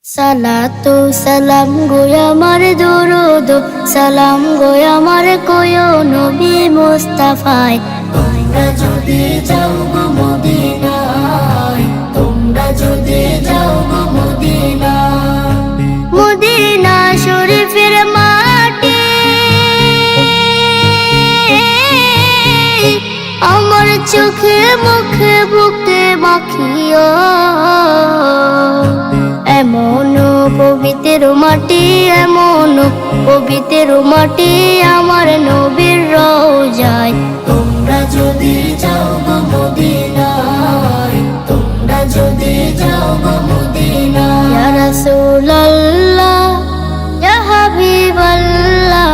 সালাতু সালাম গো আমার দরুদ সালাম গো আমার কোয় নবী মুস্তাফায়। তোমরা যদি যাও গো মদিনায়, তোমরা যদি যাও গো মদিনায়, মদিনা শরীফের মাটি আমার চোখে মুখে বুকে মাখিও। এমন পবিত্র মাটি, এমন পবিত্র মাটি আমার নবীর রওজায়। তোমরা যদি যাও গো মদিনায়, তোমরা যদি যাও গো মদিনায়। ইয়া রাসূলুল্লাহ ইয়া হাবিবাল্লাহ,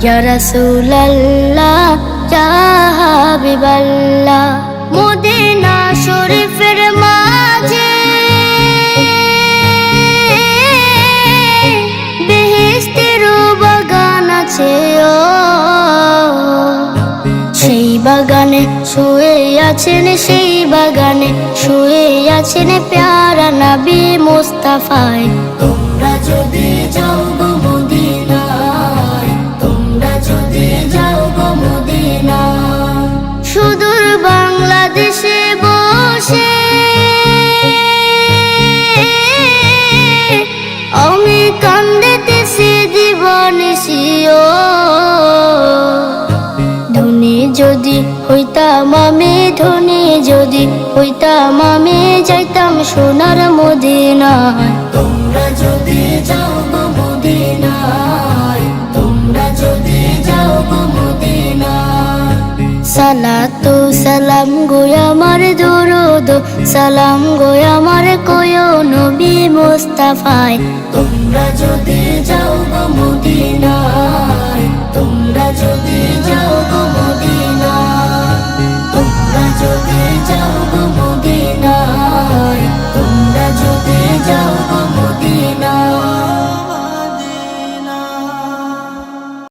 ইয়া রাসূলুল্লাহ ইয়া হাবিবাল্লাহ। মদিনা শরীফের মাঝে সেই বাগানে শুয়ে আছেন, সেই বাগানে শুয়ে আছেন প্যারা নবী মুস্তাফায়। তোমরা যদি যাও গো মদিনায়, তোমরা যদি যাও গো মদিনায়। সুদূর বাংলাদেশে বসে আমি কান্দিতেছি দিবানিশিও। যদি হইতাম আমি ধনী, যদি হইতাম আমি যাইতাম সোনার মদিনায়। তোমরা যদি যাও গো মদিনায়, তোমরা যদি যাও গো মদিনায়। সালাতু সালাম গো আমার দরুদ সালাম গো আমার কোয় নবী মুস্তাফায়। তোমরা যদি যাও গো মদিনায়, তোমরা যদি যাও গো মদিনায়, তোমরা যদি যাও গো